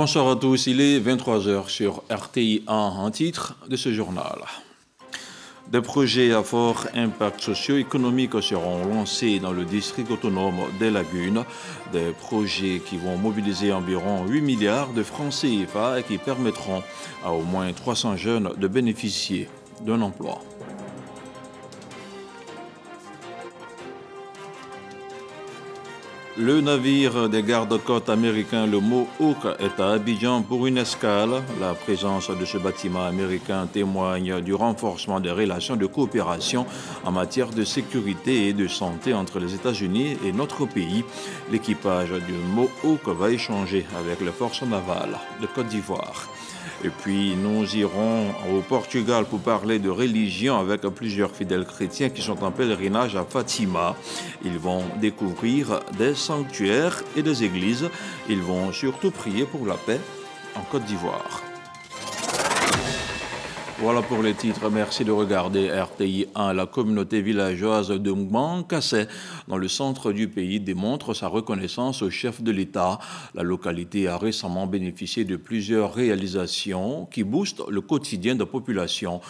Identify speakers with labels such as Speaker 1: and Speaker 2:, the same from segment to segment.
Speaker 1: Bonsoir à tous, il est 23 h sur RTI 1 en titre de ce journal. Des projets à fort impact socio-économique seront lancés dans le district autonome des Lagunes. Des projets qui vont mobiliser environ 8 milliards de francs CFA et qui permettront à au moins 300 jeunes de bénéficier d'un emploi. Le navire des gardes-côtes américains, le Mohawk, est à Abidjan pour une escale. La présence de ce bâtiment américain témoigne du renforcement des relations de coopération en matière de sécurité et de santé entre les États-Unis et notre pays. L'équipage du Mohawk va échanger avec les forces navales de Côte d'Ivoire. Et puis nous irons au Portugal pour parler de religion avec plusieurs fidèles chrétiens qui sont en pèlerinage à Fatima. Ils vont découvrir des sanctuaires et des églises. Ils vont surtout prier pour la paix en Côte d'Ivoire. Voilà pour les titres. Merci de regarder RTI 1. La communauté villageoise de Mbankassé, dans le centre du pays, démontre sa reconnaissance au chef de l'État. La localité a récemment bénéficié de plusieurs réalisations qui boostent le quotidien des populations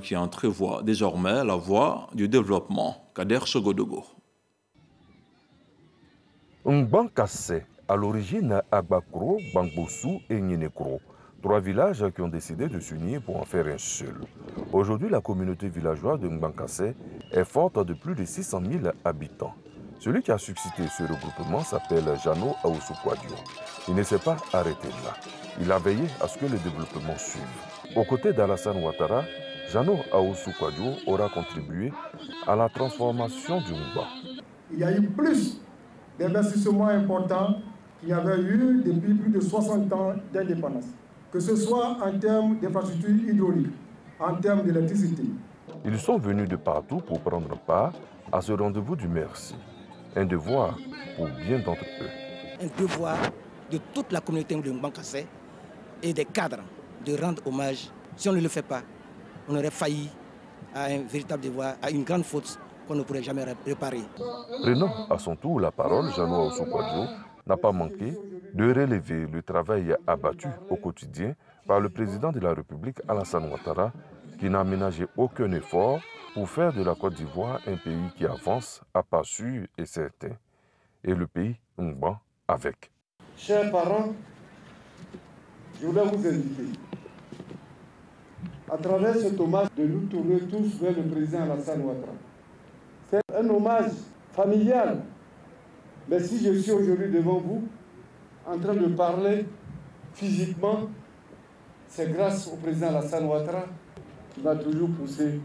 Speaker 1: qui entrevoient désormais la voie du développement. Kader Sogodogo.
Speaker 2: Mbankassé, à l'origine Agbakro, Bangbossou et Nyenekro. 3 villages qui ont décidé de s'unir pour en faire un seul. Aujourd'hui, la communauté villageoise de Mbankassé est forte de plus de 600 000 habitants. Celui qui a suscité ce regroupement s'appelle Jano Aoussou-Kouadio. Il ne s'est pas arrêté là. Il a veillé à ce que le développement suive. Aux côtés d'Alassane Ouattara, Jano Aoussou-Kouadio aura contribué à la transformation du Mba.
Speaker 3: Il y a eu plus d'investissements importants qu'il y avait eu depuis plus de 60 ans d'indépendance. Que ce soit en termes d'infrastructures hydrauliques, en termes d'électricité.
Speaker 2: Ils sont venus de partout pour prendre part à ce rendez-vous du merci. Un devoir pour bien d'entre eux.
Speaker 4: Un devoir de toute la communauté de Mbankassé et des cadres de rendre hommage. Si on ne le fait pas, on aurait failli à un véritable devoir, à une grande faute qu'on ne pourrait jamais réparer.
Speaker 2: Prenant à son tour la parole, Jano Aoussou-Kouadio n'a pas manqué de relever le travail abattu au quotidien par le président de la République, Alassane Ouattara, qui n'a ménagé aucun effort pour faire de la Côte d'Ivoire un pays qui avance à pas sûr et certain. Et le pays Mban avec.
Speaker 3: Chers parents, je voudrais vous inviter, à travers cet hommage, de nous tourner tous vers le président Alassane Ouattara. C'est un hommage familial. Mais si je suis aujourd'hui devant vous, en train de parler physiquement, c'est grâce au président Alassane Ouattara qui m'a toujours poussé.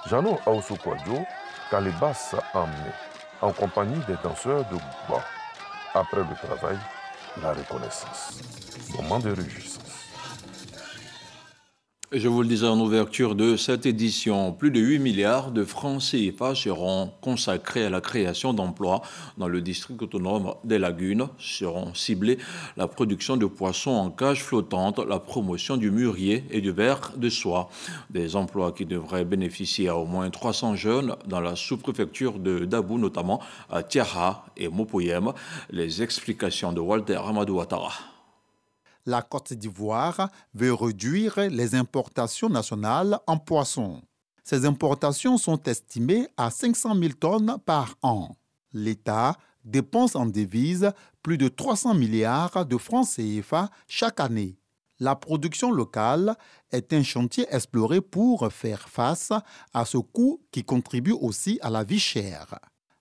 Speaker 2: Jano Aoussou-Kouadio, Kalebas en mai, en compagnie des danseurs de Gouba. Après le travail, la reconnaissance. Moment de réjouissance.
Speaker 1: Je vous le disais en ouverture de cette édition, plus de 8 milliards de francs CFA seront consacrés à la création d'emplois dans le district autonome des Lagunes. Seront ciblés la production de poissons en cage flottante, la promotion du mûrier et du verre de soie. Des emplois qui devraient bénéficier à au moins 300 jeunes dans la sous-préfecture de Dabou, notamment à Tiaha et Mopoyem. Les explications de Walter Amadou Ouattara.
Speaker 5: La Côte d'Ivoire veut réduire les importations nationales en poissons. Ces importations sont estimées à 500 000 tonnes par an. L'État dépense en devises plus de 300 milliards de francs CFA chaque année. La production locale est un chantier exploré pour faire face à ce coût qui contribue aussi à la vie chère.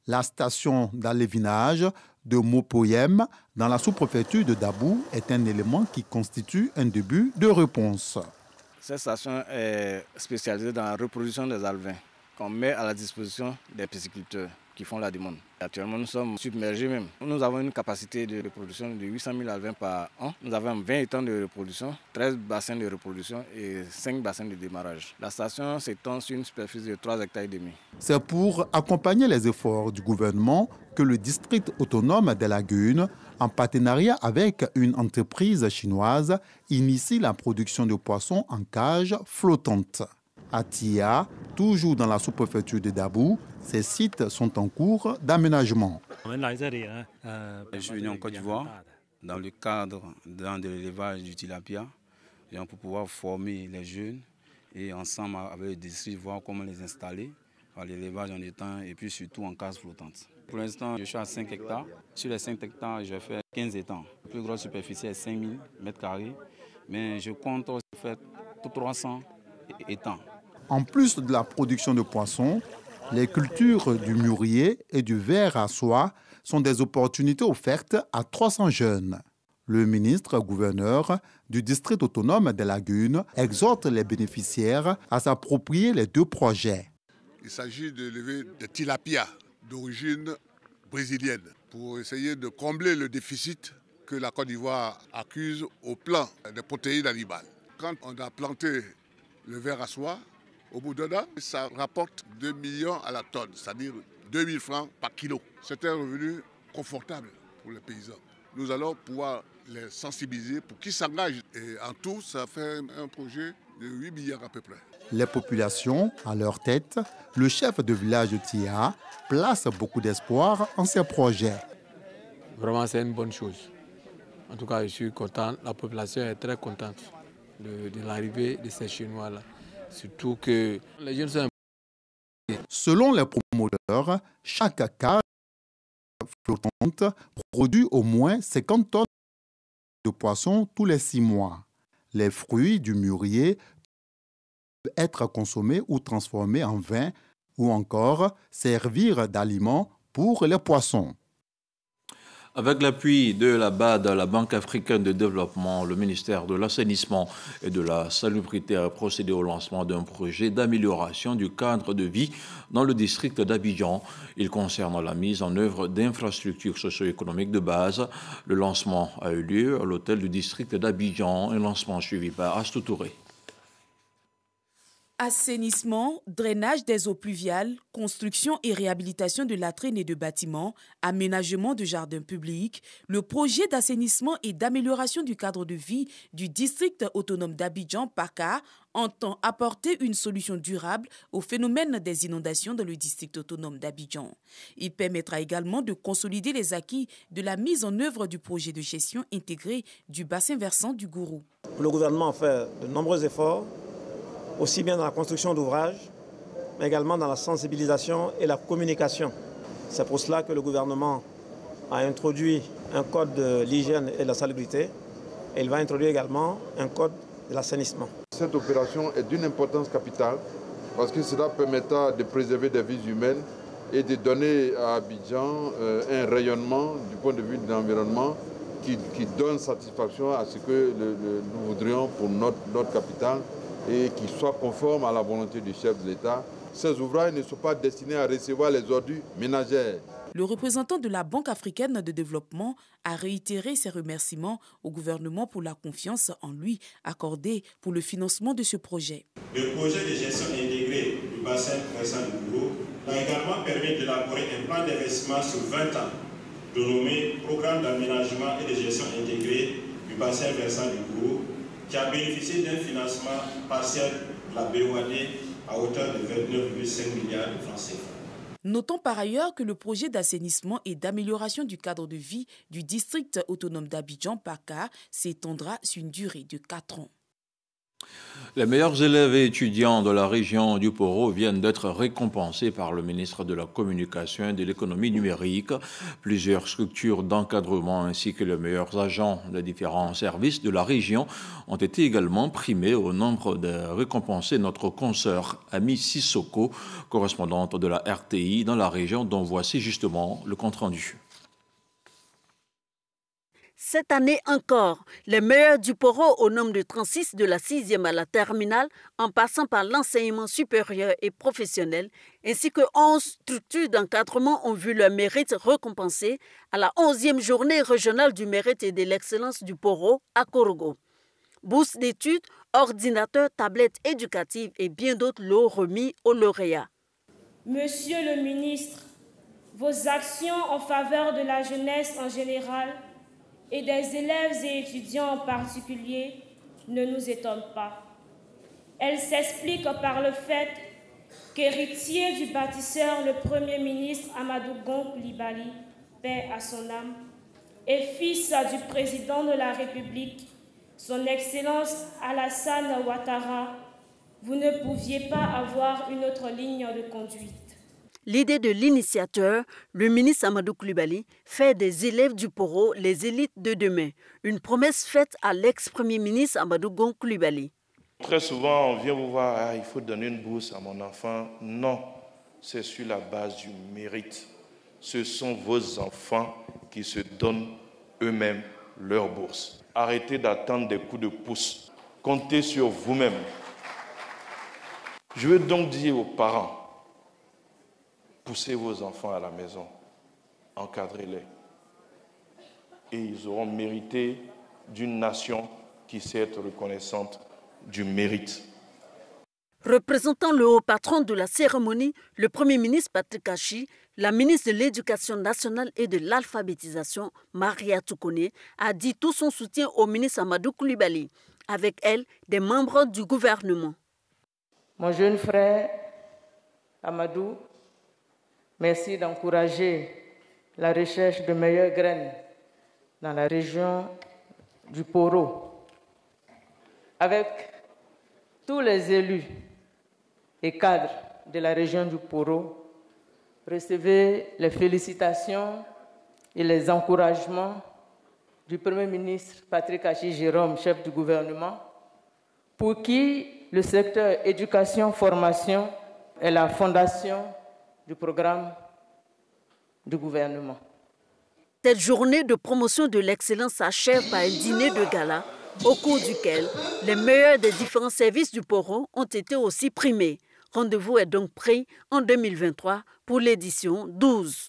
Speaker 5: La station d'alevinage de Mopoyem, dans la sous-préfecture de Dabou, est un élément qui constitue un début de réponse.
Speaker 6: Cette station est spécialisée dans la reproduction des alevins qu'on met à la disposition des pisciculteurs qui font la demande. Actuellement, nous sommes submergés même. Nous avons une capacité de reproduction de 800 000 alevins par an. Nous avons 20 étangs de reproduction, 13 bassins de reproduction et 5 bassins de démarrage. La station s'étend sur une superficie de 3,5 hectares.
Speaker 5: C'est pour accompagner les efforts du gouvernement que le district autonome des Lagunes, en partenariat avec une entreprise chinoise, initie la production de poissons en cage flottante. À Tia, toujours dans la sous-préfecture de Dabou, ces sites sont en cours d'aménagement.
Speaker 7: Je suis venu en Côte d'Ivoire dans le cadre de l'élevage du tilapia, pour pouvoir former les jeunes et ensemble avec le district voir comment les installer, l'élevage en étang et puis surtout en case flottante. Pour l'instant, je suis à 5 hectares. Sur les 5 hectares, je fais 15 étangs. La plus grosse superficie est 5000 m², mais je compte faire 300 étangs.
Speaker 5: En plus de la production de poissons, les cultures du mûrier et du verre à soie sont des opportunités offertes à 300 jeunes. Le ministre-gouverneur du district autonome des Lagunes exhorte les bénéficiaires à s'approprier les deux projets.
Speaker 8: Il s'agit de lever des tilapias d'origine brésilienne pour essayer de combler le déficit que la Côte d'Ivoire accuse au plan des protéines animales. Quand on a planté le verre à soie, au bout d'un an, ça rapporte 2 millions à la tonne, c'est-à-dire 2000 francs par kilo. C'est un revenu confortable pour les paysans. Nous allons pouvoir les sensibiliser pour qu'ils s'engagent. Et en tout, ça fait un projet de 8 milliards à peu près.
Speaker 5: Les populations, à leur tête, le chef de village de Tia place beaucoup d'espoir en ces projets.
Speaker 9: Vraiment, c'est une bonne chose. En tout cas, je suis content. La population est très contente de l'arrivée de ces Chinois-là. Surtout que les jeunes sont...
Speaker 5: Selon les promoteurs, chaque cage flottante produit au moins 50 tonnes de poissons tous les 6 mois. Les fruits du mûrier peuvent être consommés ou transformés en vin ou encore servir d'aliment pour les poissons.
Speaker 1: Avec l'appui de la BAD, la Banque africaine de développement, le ministère de l'Assainissement et de la Salubrité a procédé au lancement d'un projet d'amélioration du cadre de vie dans le district d'Abidjan. Il concerne la mise en œuvre d'infrastructures socio-économiques de base. Le lancement a eu lieu à l'hôtel du district d'Abidjan, un lancement suivi par Astou Touré.
Speaker 10: Assainissement, drainage des eaux pluviales, construction et réhabilitation de latrines et de bâtiments, aménagement de jardins publics, le projet d'assainissement et d'amélioration du cadre de vie du district autonome d'Abidjan, PACA, entend apporter une solution durable au phénomène des inondations dans le district autonome d'Abidjan. Il permettra également de consolider les acquis de la mise en œuvre du projet de gestion intégrée du bassin versant du Gourou.
Speaker 11: Le gouvernement fait de nombreux efforts, aussi bien dans la construction d'ouvrages, mais également dans la sensibilisation et la communication. C'est pour cela que le gouvernement a introduit un code de l'hygiène et de la salubrité, et il va introduire également un code de l'assainissement.
Speaker 12: Cette opération est d'une importance capitale parce que cela permettra de préserver des vies humaines et de donner à Abidjan un rayonnement du point de vue de l'environnement qui donne satisfaction à ce que nous voudrions pour notre capitale et qui soit conforme à la volonté du chef de l'État. Ces ouvrages ne sont pas destinés à recevoir les ordures ménagères.
Speaker 10: Le représentant de la Banque africaine de développement a réitéré ses remerciements au gouvernement pour la confiance en lui accordée pour le financement de ce projet.
Speaker 13: Le projet de gestion intégrée du bassin versant du Gourou a également permis d'élaborer un plan d'investissement sur 20 ans, dénommé Programme d'aménagement et de gestion intégrée du bassin versant du Gourou, qui a bénéficié d'un financement partiel de la BOAD à hauteur de 29,5 milliards de francs CFA.
Speaker 10: Notons par ailleurs que le projet d'assainissement et d'amélioration du cadre de vie du district autonome d'Abidjan, PACA, s'étendra sur une durée de 4 ans.
Speaker 1: Les meilleurs élèves et étudiants de la région du Poro viennent d'être récompensés par le ministre de la Communication et de l'Économie numérique. Plusieurs structures d'encadrement ainsi que les meilleurs agents des différents services de la région ont été également primés. Au nombre de récompensés, notre consoeur Ami Sissoko, correspondante de la RTI dans la région, dont voici justement le compte-rendu.
Speaker 14: Cette année encore, les meilleurs du Poro au nombre de 36 de la 6e à la terminale, en passant par l'enseignement supérieur et professionnel, ainsi que 11 structures d'encadrement ont vu leur mérite récompensé à la 11e journée régionale du mérite et de l'excellence du Poro à Korogo. Bourses d'études, ordinateurs, tablettes éducatives et bien d'autres lots remis aux lauréats.
Speaker 15: Monsieur le ministre, vos actions en faveur de la jeunesse en général et des élèves et étudiants en particulier ne nous étonnent pas. Elles s'expliquent par le fait qu'héritier du bâtisseur, le Premier ministre Amadou Gon Coulibaly, paix à son âme, et fils du président de la République, son Excellence Alassane Ouattara, vous ne pouviez pas avoir une autre ligne de conduite.
Speaker 14: L'idée de l'initiateur, le ministre Amadou Coulibaly, fait des élèves du Poro les élites de demain. Une promesse faite à l'ex-premier ministre Amadou Gon Coulibaly.
Speaker 16: Très souvent, on vient vous voir, il faut donner une bourse à mon enfant. Non, c'est sur la base du mérite. Ce sont vos enfants qui se donnent eux-mêmes leur bourse. Arrêtez d'attendre des coups de pouce. Comptez sur vous-même. Je veux donc dire aux parents, poussez vos enfants à la maison, encadrez-les. Et ils auront mérité d'une nation qui sait être reconnaissante du mérite.
Speaker 14: Représentant le haut patron de la cérémonie, le Premier ministre Patrick Achi, la ministre de l'Éducation nationale et de l'alphabétisation, Maria Toukone, a dit tout son soutien au ministre Amadou Coulibaly. Avec elle, des membres du gouvernement.
Speaker 17: Mon jeune frère Amadou, merci d'encourager la recherche de meilleures graines dans la région du Poro. Avec tous les élus et cadres de la région du Poro, recevez les félicitations et les encouragements du Premier ministre Patrick Achi Jérôme, chef du gouvernement, pour qui le secteur éducation-formation est la fondation du programme du gouvernement.
Speaker 14: Cette journée de promotion de l'excellence s'achève par un dîner de gala au cours duquel les meilleurs des différents services du Poro ont été aussi primés. Rendez-vous est donc pris en 2023 pour l'édition 12.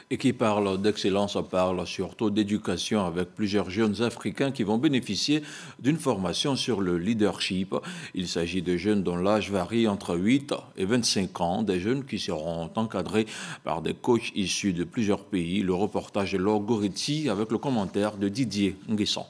Speaker 1: Et qui parle d'excellence, parle surtout d'éducation avec plusieurs jeunes Africains qui vont bénéficier d'une formation sur le leadership. Il s'agit de jeunes dont l'âge varie entre 8 et 25 ans, des jeunes qui seront encadrés par des coachs issus de plusieurs pays. Le reportage de Laure Goretti avec le commentaire de Didier Nguesson.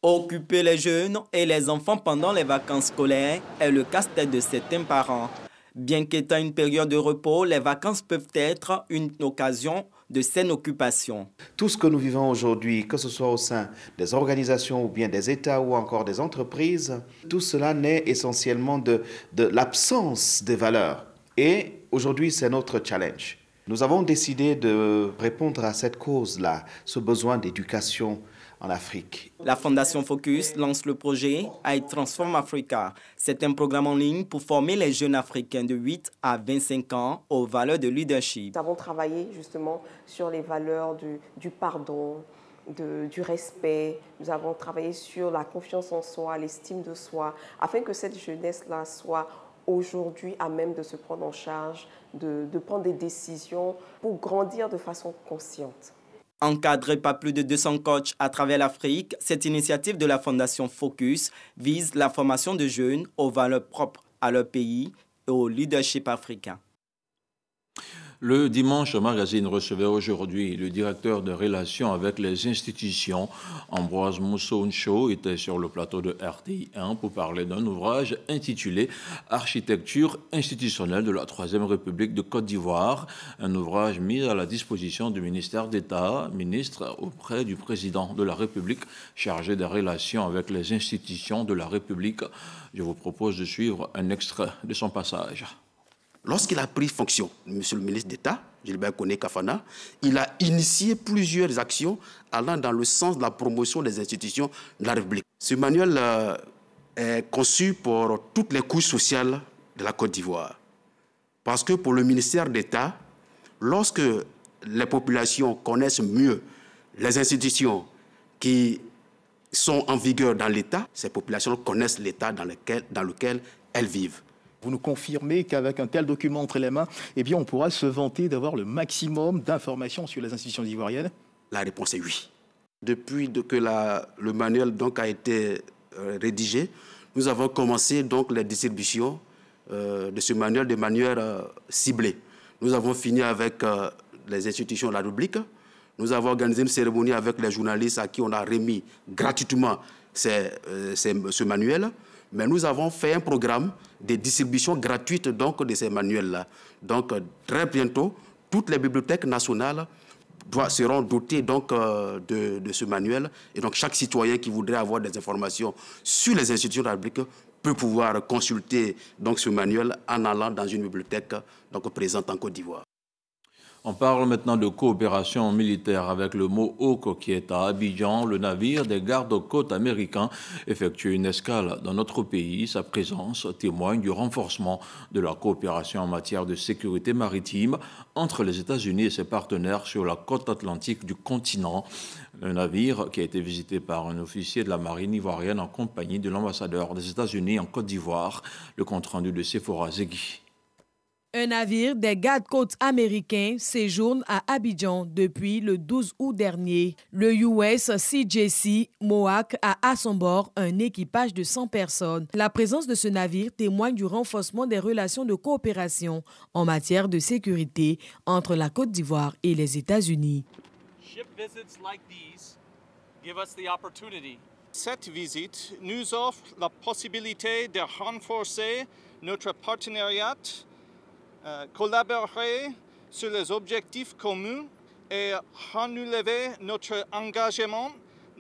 Speaker 18: Occuper les jeunes et les enfants pendant les vacances scolaires est le casse-tête de certains parents. Bien qu'étant une période de repos, les vacances peuvent être une occasion de saine occupation.
Speaker 19: Tout ce que nous vivons aujourd'hui, que ce soit au sein des organisations ou bien des États ou encore des entreprises, tout cela naît essentiellement de l'absence des valeurs. Et aujourd'hui, c'est notre challenge. Nous avons décidé de répondre à cette cause-là, ce besoin d'éducation en Afrique.
Speaker 18: La Fondation Focus lance le projet I Transform Africa. C'est un programme en ligne pour former les jeunes Africains de 8 à 25 ans aux valeurs de leadership.
Speaker 20: Nous avons travaillé justement sur les valeurs du pardon, du respect. Nous avons travaillé sur la confiance en soi, l'estime de soi, afin que cette jeunesse-là soit aujourd'hui à même de se prendre en charge, de prendre des décisions pour grandir de façon consciente.
Speaker 18: Encadré par plus de 200 coachs à travers l'Afrique, cette initiative de la Fondation Focus vise la formation de jeunes aux valeurs propres à leur pays et au leadership africain.
Speaker 1: Le Dimanche Magazine recevait aujourd'hui le directeur de relations avec les institutions. Ambroise Moussoncho était sur le plateau de RTI1 pour parler d'un ouvrage intitulé « Architecture institutionnelle de la Troisième République de Côte d'Ivoire », un ouvrage mis à la disposition du ministère d'État, ministre auprès du président de la République, chargé des relations avec les institutions de la République. Je vous propose de suivre un extrait de son passage.
Speaker 21: Lorsqu'il a pris fonction, monsieur le ministre d'État, Gilbert Koné Kafana, il a initié plusieurs actions allant dans le sens de la promotion des institutions de la République. Ce manuel est conçu pour toutes les couches sociales de la Côte d'Ivoire. Parce que pour le ministère d'État, lorsque les populations connaissent mieux les institutions qui sont en vigueur dans l'État, ces populations connaissent l'État dans lequel elles vivent.
Speaker 22: Vous nous confirmez qu'avec un tel document entre les mains, eh bien, on pourra se vanter d'avoir le maximum d'informations sur les institutions ivoiriennes?
Speaker 21: La réponse est oui. Depuis que le manuel donc a été rédigé, nous avons commencé donc les distributions de ce manuel de manière ciblée. Nous avons fini avec les institutions de la République. Nous avons organisé une cérémonie avec les journalistes à qui on a remis gratuitement ce manuel. Mais nous avons fait un programme de distribution gratuite donc, de ces manuels-là. Donc, très bientôt, toutes les bibliothèques nationales seront dotés donc, de ce manuel. Et donc, chaque citoyen qui voudrait avoir des informations sur les institutions de la République peut pouvoir consulter donc, ce manuel en allant dans une bibliothèque donc, présente en Côte d'Ivoire.
Speaker 1: On parle maintenant de coopération militaire avec le Mohawk qui est à Abidjan. Le navire des gardes-côtes américains effectue une escale dans notre pays. Sa présence témoigne du renforcement de la coopération en matière de sécurité maritime entre les États-Unis et ses partenaires sur la côte atlantique du continent. Un navire qui a été visité par un officier de la marine ivoirienne en compagnie de l'ambassadeur des États-Unis en Côte d'Ivoire. Le compte-rendu de Sephora Zegui.
Speaker 3: Un navire des gardes-côtes américains séjourne à Abidjan depuis le 12 août dernier. Le USCGC Mohawk a à son bord un équipage de 100 personnes. La présence de ce navire témoigne du renforcement des relations de coopération en matière de sécurité entre la Côte d'Ivoire et les États-Unis.
Speaker 4: Cette visite nous offre la possibilité de renforcer notre partenariat, collaborer sur les objectifs communs et renouveler notre engagement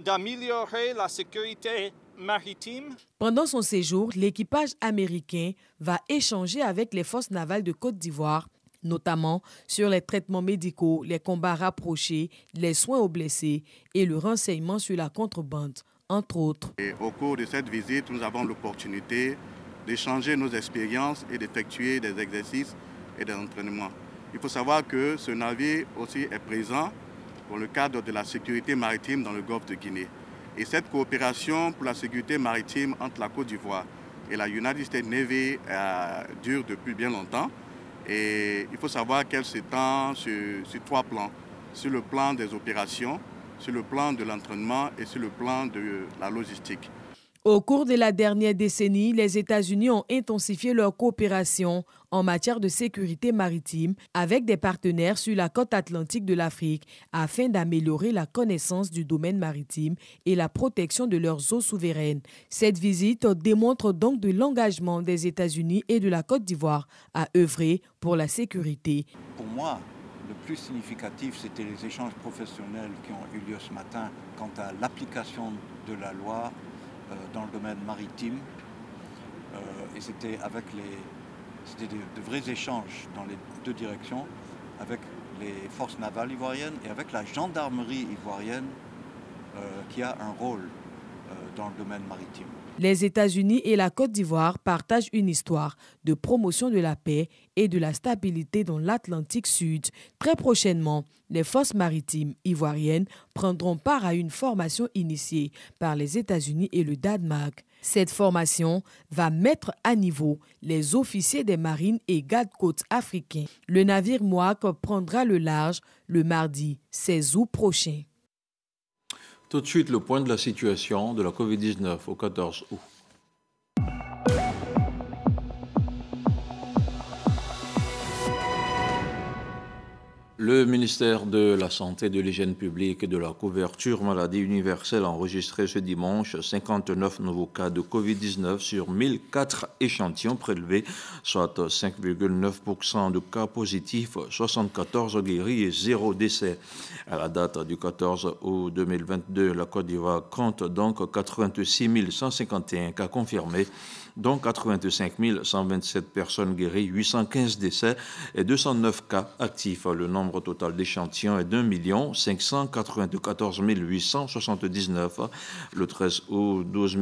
Speaker 4: d'améliorer la sécurité maritime.
Speaker 3: Pendant son séjour, l'équipage américain va échanger avec les forces navales de Côte d'Ivoire, notamment sur les traitements médicaux, les combats rapprochés, les soins aux blessés et le renseignement sur la contrebande, entre autres.
Speaker 23: Et au cours de cette visite, nous avons l'opportunité d'échanger nos expériences et d'effectuer des exercices et des entraînements. Il faut savoir que ce navire aussi est présent dans le cadre de la sécurité maritime dans le golfe de Guinée. Et cette coopération pour la sécurité maritime entre la Côte d'Ivoire et la United States Navy dure depuis bien longtemps. Et il faut savoir qu'elle s'étend sur 3 plans. Sur le plan des opérations, sur le plan de l'entraînement et sur le plan de la logistique.
Speaker 3: Au cours de la dernière décennie, les États-Unis ont intensifié leur coopération en matière de sécurité maritime avec des partenaires sur la côte atlantique de l'Afrique afin d'améliorer la connaissance du domaine maritime et la protection de leurs eaux souveraines. Cette visite démontre donc de l'engagement des États-Unis et de la Côte d'Ivoire à œuvrer pour la sécurité.
Speaker 24: Pour moi, le plus significatif, c'était les échanges professionnels qui ont eu lieu ce matin quant à l'application de la loi dans le domaine maritime et c'était de vrais échanges dans les 2 directions avec les forces navales ivoiriennes et avec la gendarmerie ivoirienne qui a un rôle dans le domaine maritime.
Speaker 3: Les États-Unis et la Côte d'Ivoire partagent une histoire de promotion de la paix et de la stabilité dans l'Atlantique Sud. Très prochainement, les forces maritimes ivoiriennes prendront part à une formation initiée par les États-Unis et le Danemark. Cette formation va mettre à niveau les officiers des marines et gardes-côtes africains. Le navire Mohawk prendra le large le mardi 16 août prochain.
Speaker 1: Tout de suite, le point de la situation de la Covid-19 au 14 août. Le ministère de la Santé, de l'Hygiène publique et de la couverture maladie universelle a enregistré ce dimanche 59 nouveaux cas de Covid-19 sur 1004 échantillons prélevés, soit 5,9% de cas positifs, 74 guéris et 0 décès. À la date du 14 août 2022, la Côte d'Ivoire compte donc 86 151 cas confirmés, dont 85 127 personnes guéries, 815 décès et 209 cas actifs. Le nombre total d'échantillons est d'1 594 879. Le 13 août, 12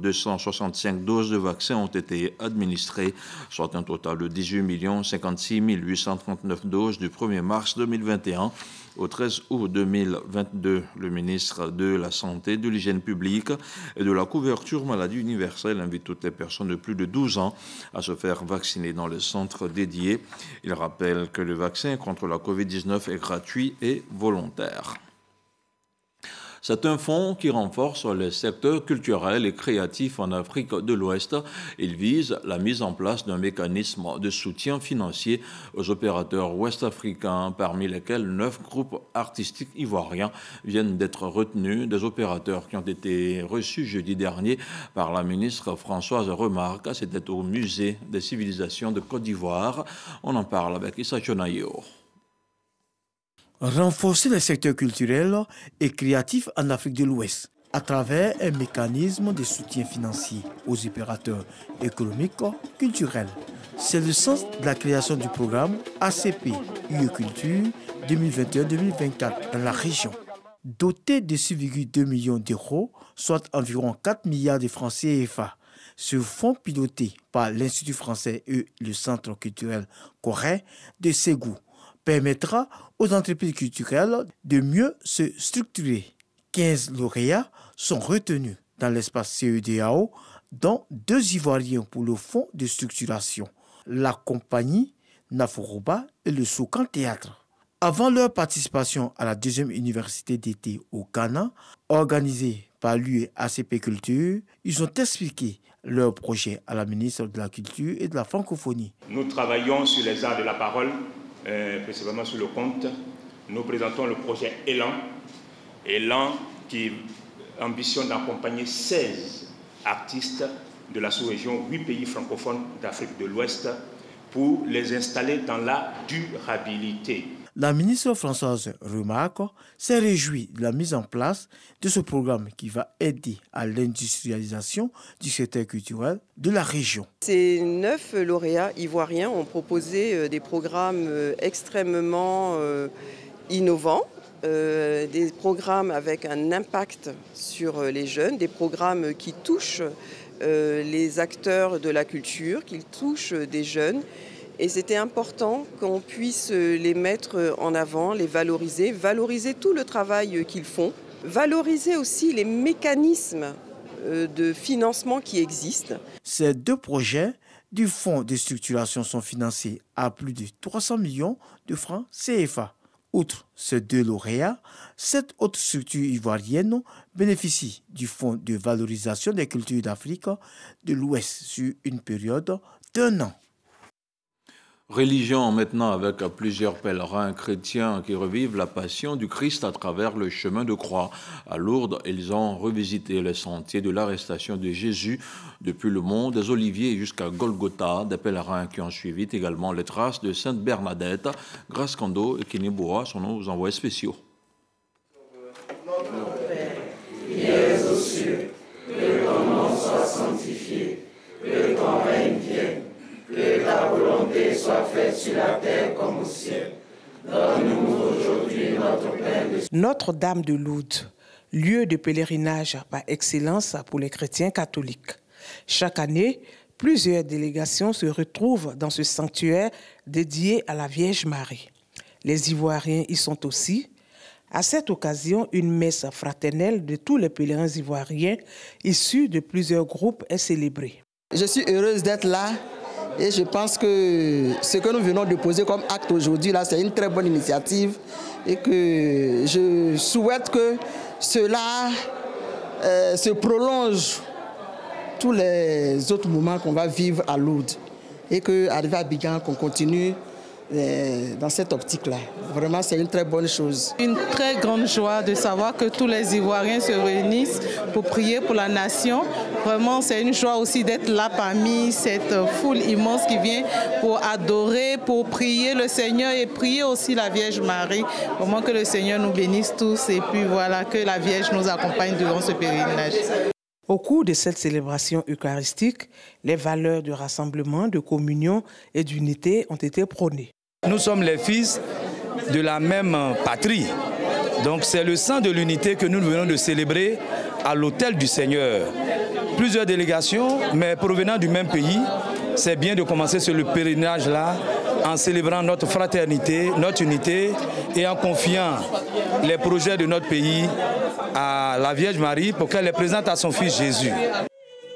Speaker 1: 265 doses de vaccins ont été administrées, soit un total de 18 56 839 doses du 1er mars 2021. Au 13 août 2022, le ministre de la Santé, de l'Hygiène publique et de la couverture maladie universelle invite toutes les personnes de plus de 12 ans à se faire vacciner dans les centres dédiés. Il rappelle que le vaccin contre la Covid-19 est gratuit et volontaire. C'est un fonds qui renforce les secteurs culturels et créatifs en Afrique de l'Ouest. Il vise la mise en place d'un mécanisme de soutien financier aux opérateurs ouest-africains, parmi lesquels 9 groupes artistiques ivoiriens viennent d'être retenus. Des opérateurs qui ont été reçus jeudi dernier par la ministre Françoise Remarque. C'était au Musée des civilisations de Côte d'Ivoire. On en parle avec Issa Chonayo.
Speaker 2: Renforcer le secteur culturel et créatif en Afrique de l'Ouest à travers un mécanisme de soutien financier aux opérateurs économiques culturels. C'est le sens de la création du programme ACP UE Culture 2021-2024 dans la région. Doté de 6,2 millions d'euros, soit environ 4 milliards de francs CFA, ce fonds piloté par l'Institut français et le Centre culturel coréen de Ségou permettra aux entreprises culturelles de mieux se structurer. 15 lauréats sont retenus dans l'espace CEDEAO, dont 2 Ivoiriens pour le fonds de structuration, la compagnie Naforoba et le Soukan Théâtre. Avant leur participation à la 2e université d'été au Ghana, organisée par l'UEACP Culture, ils ont expliqué leur projet à la ministre de la Culture et de la Francophonie.
Speaker 6: Nous travaillons sur les arts de la parole, précisément sur le conte. Nous présentons le projet Élan. Élan qui ambitionne d'accompagner 16 artistes de la sous-région, 8 pays francophones d'Afrique de l'Ouest, pour les installer dans la durabilité.
Speaker 2: La ministre Françoise Remarque s'est réjouie de la mise en place de ce programme qui va aider à l'industrialisation du secteur culturel de la région.
Speaker 7: Ces 9 lauréats ivoiriens ont proposé des programmes extrêmement innovants, des programmes avec un impact sur les jeunes, des programmes qui touchent les acteurs de la culture, qui touchent des jeunes. Et c'était important qu'on puisse les mettre en avant, les valoriser, valoriser tout le travail qu'ils font, valoriser aussi les mécanismes de financement qui existent.
Speaker 2: Ces 2 projets du fonds de structuration sont financés à plus de 300 millions de francs CFA. Outre ces 2 lauréats, 7 autres structures ivoiriennes bénéficient du fonds de valorisation des cultures d'Afrique de l'Ouest sur une période d'1 an.
Speaker 1: Religion maintenant avec plusieurs pèlerins chrétiens qui revivent la passion du Christ à travers le chemin de croix. À Lourdes, ils ont revisité les sentiers de l'arrestation de Jésus depuis le mont des Oliviers jusqu'à Golgotha. Des pèlerins qui ont suivi également les traces de Sainte Bernadette. Grace Kando et Kiniboa sont nos envoyés spéciaux.
Speaker 8: Notre Père, qui es aux cieux, que ton nom soit sanctifié, que ton règne vienne. Que ta volonté soit faite sur la terre comme au ciel. Donne-nous aujourd'hui notre pain de...
Speaker 25: Notre-Dame de Lourdes, lieu de pèlerinage par excellence pour les chrétiens catholiques. Chaque année, plusieurs délégations se retrouvent dans ce sanctuaire dédié à la Vierge Marie. Les Ivoiriens y sont aussi. À cette occasion, une messe fraternelle de tous les pèlerins ivoiriens issus de plusieurs groupes est célébrée.
Speaker 26: Je suis heureuse d'être là. Et je pense que ce que nous venons de poser comme acte aujourd'hui, là, c'est une très bonne initiative et que je souhaite que cela se prolonge tous les autres moments qu'on va vivre à Lourdes et qu'arrivé à Abidjan, qu'on continue dans cette optique-là. Vraiment, c'est une très bonne chose.
Speaker 17: Une très grande joie de savoir que tous les Ivoiriens se réunissent pour prier pour la nation. Vraiment, c'est une joie aussi d'être là parmi cette foule immense qui vient pour adorer, pour prier le Seigneur et prier aussi la Vierge Marie. Vraiment que le Seigneur nous bénisse tous et puis voilà, que la Vierge nous accompagne durant ce pèlerinage.
Speaker 25: Au cours de cette célébration eucharistique, les valeurs de rassemblement, de communion et d'unité ont été prônées.
Speaker 27: Nous sommes les fils de la même patrie. Donc c'est le sang de l'unité que nous venons de célébrer à l'autel du Seigneur. Plusieurs délégations, mais provenant du même pays, c'est bien de commencer sur le pèlerinage-là en célébrant notre fraternité, notre unité et en confiant les projets de notre pays à la Vierge Marie pour qu'elle les présente à son Fils Jésus.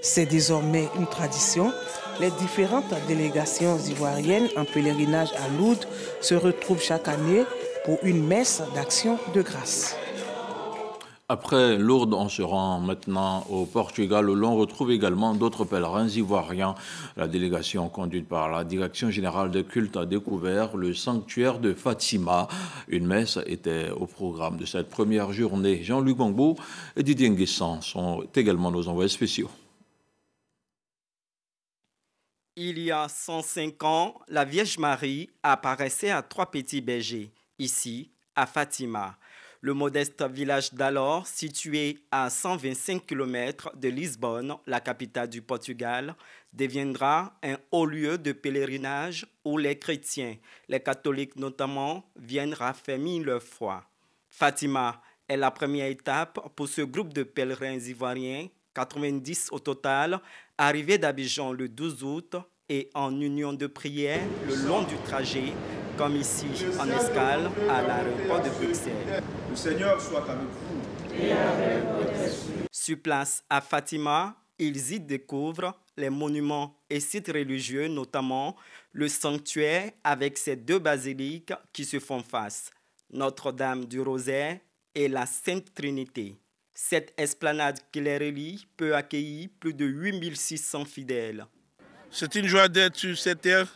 Speaker 25: C'est désormais une tradition. Les différentes délégations ivoiriennes en pèlerinage à Lourdes se retrouvent chaque année pour une messe d'action de grâce.
Speaker 1: Après Lourdes, on se rend maintenant au Portugal où l'on retrouve également d'autres pèlerins ivoiriens. La délégation conduite par la Direction générale des cultes a découvert le sanctuaire de Fatima. Une messe était au programme de cette première journée. Jean-Luc Gbangbo et Didier Nguessan sont également nos envoyés spéciaux.
Speaker 18: Il y a 105 ans, la Vierge Marie apparaissait à 3 petits bergers. Ici, à Fatima. Le modeste village d'alors, situé à 125 km de Lisbonne, la capitale du Portugal, deviendra un haut lieu de pèlerinage où les chrétiens, les catholiques notamment, viennent raffermir leur foi. Fatima est la première étape pour ce groupe de pèlerins ivoiriens, 90 au total, arrivés d'Abidjan le 12 août et en union de prière le long du trajet, comme ici en escale à l'aéroport de Bruxelles.
Speaker 5: Le Seigneur soit avec vous.
Speaker 8: Et avec votre esprit.
Speaker 18: Sur place à Fatima, ils y découvrent les monuments et sites religieux, notamment le sanctuaire avec ses deux basiliques qui se font face, Notre-Dame du Rosaire et la Sainte Trinité. Cette esplanade qui les relie peut accueillir plus de 8600 fidèles.
Speaker 9: C'est une joie d'être sur cette terre.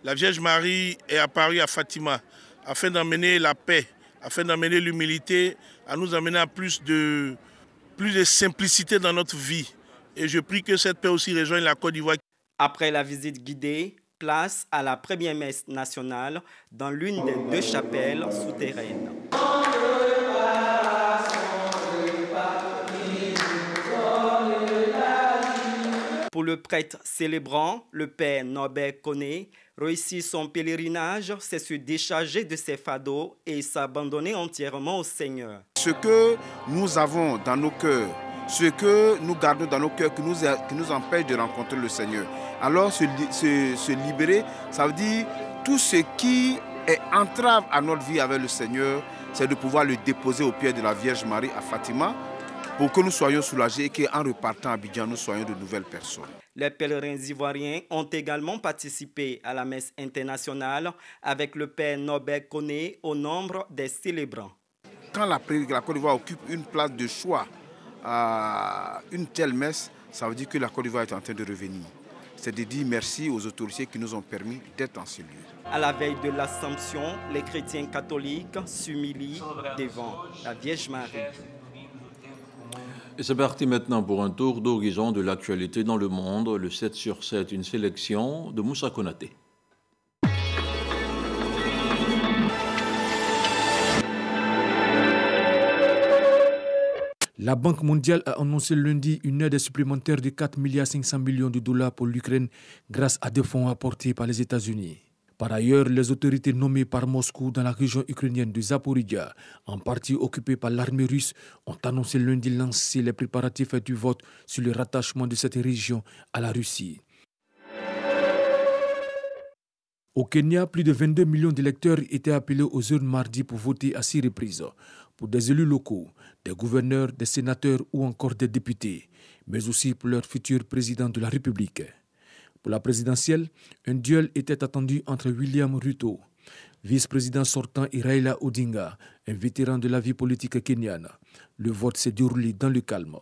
Speaker 9: La Vierge Marie est apparue à Fatima afin d'emmener la paix, afin d'emmener l'humilité, à nous amener à plus de simplicité dans notre vie. Et je prie que cette paix aussi rejoigne la Côte d'Ivoire.
Speaker 18: Après la visite guidée, place à la première messe nationale dans l'une des deux chapelles souterraines. Pour le prêtre célébrant, le père Norbert Koné, réussir son pèlerinage, c'est se décharger de ses fardeaux et s'abandonner entièrement au Seigneur.
Speaker 10: Ce que nous avons dans nos cœurs, ce que nous gardons dans nos cœurs qui nous empêche de rencontrer le Seigneur. Alors se libérer, ça veut dire tout ce qui est entrave à notre vie avec le Seigneur, c'est de pouvoir le déposer aux pieds de la Vierge Marie à Fatima, pour que nous soyons soulagés et qu'en repartant à Abidjan, nous soyons de nouvelles personnes.
Speaker 18: Les pèlerins ivoiriens ont également participé à la messe internationale avec le père Norbert Koné au nombre des célébrants.
Speaker 10: Quand la Côte d'Ivoire occupe une place de choix à une telle messe, ça veut dire que la Côte d'Ivoire est en train de revenir. C'est de dire merci aux autorités qui nous ont permis d'être en ce lieu.
Speaker 18: À la veille de l'Assomption, les chrétiens catholiques s'humilient devant la Vierge Marie.
Speaker 1: Et c'est parti maintenant pour un tour d'horizon de l'actualité dans le monde. Le 7 sur 7, une sélection de Moussa Konaté.
Speaker 11: La Banque mondiale a annoncé lundi une aide supplémentaire de 4,5 milliards de dollars pour l'Ukraine grâce à des fonds apportés par les États-Unis. Par ailleurs, les autorités nommées par Moscou dans la région ukrainienne de Zaporizhia, en partie occupée par l'armée russe, ont annoncé lundi lancer les préparatifs du vote sur le rattachement de cette région à la Russie. Au Kenya, plus de 22 millions d'électeurs étaient appelés aux urnes mardi pour voter à 6 reprises, pour des élus locaux, des gouverneurs, des sénateurs ou encore des députés, mais aussi pour leur futur président de la République. Pour la présidentielle, un duel était attendu entre William Ruto, vice-président sortant, et Raila Odinga, un vétéran de la vie politique kenyane. Le vote s'est déroulé dans le calme.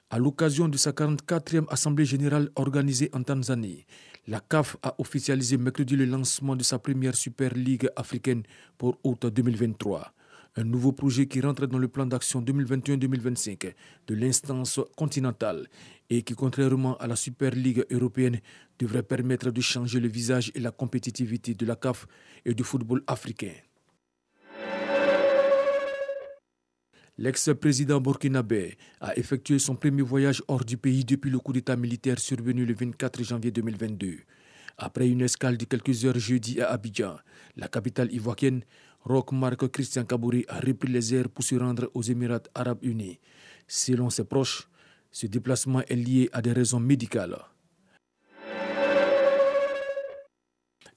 Speaker 11: À l'occasion de sa 44e Assemblée générale organisée en Tanzanie, la CAF a officialisé mercredi le lancement de sa première Super Ligue africaine pour août 2023. Un nouveau projet qui rentre dans le plan d'action 2021-2025 de l'instance continentale et qui, contrairement à la Super Ligue européenne, devrait permettre de changer le visage et la compétitivité de la CAF et du football africain. L'ex-président burkinabé a effectué son premier voyage hors du pays depuis le coup d'État militaire survenu le 24 janvier 2022. Après une escale de quelques heures jeudi à Abidjan, la capitale ivoirienne, Roch Marc Christian Kabouri a repris les airs pour se rendre aux Émirats arabes unis. Selon ses proches, ce déplacement est lié à des raisons médicales.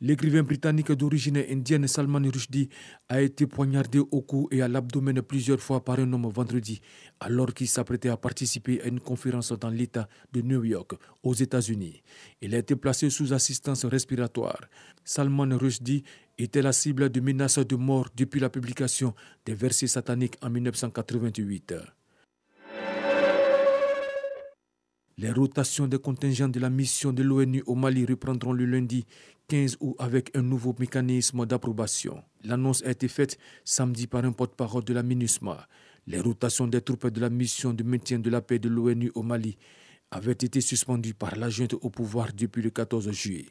Speaker 11: L'écrivain britannique d'origine indienne Salman Rushdie a été poignardé au cou et à l'abdomen plusieurs fois par un homme vendredi, alors qu'il s'apprêtait à participer à une conférence dans l'État de New York, aux États-Unis. Il a été placé sous assistance respiratoire. Salman Rushdie était la cible de menaces de mort depuis la publication des versets sataniques en 1988. Les rotations des contingents de la mission de l'ONU au Mali reprendront le lundi 15 août avec un nouveau mécanisme d'approbation. L'annonce a été faite samedi par un porte-parole de la MINUSMA. Les rotations des troupes de la mission de maintien de la paix de l'ONU au Mali avaient été suspendues par la junte au pouvoir depuis le 14 juillet.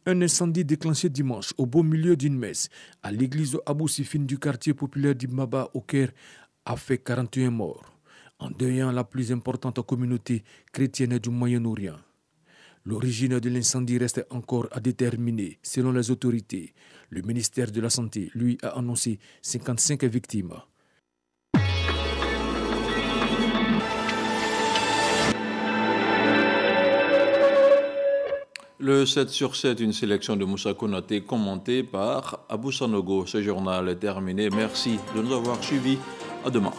Speaker 11: Un incendie déclenché dimanche au beau milieu d'une messe à l'église Abou Sifine du quartier populaire d'Ibmaba au Caire a fait 41 morts, endeuillant la plus importante communauté chrétienne du Moyen-Orient. L'origine de l'incendie reste encore à déterminer selon les autorités. Le ministère de la Santé, lui, a annoncé 55 victimes.
Speaker 1: Le 7 sur 7, une sélection de Moussa Konaté commentée par Abou Sanogo. Ce journal est terminé. Merci de nous avoir suivis. À demain.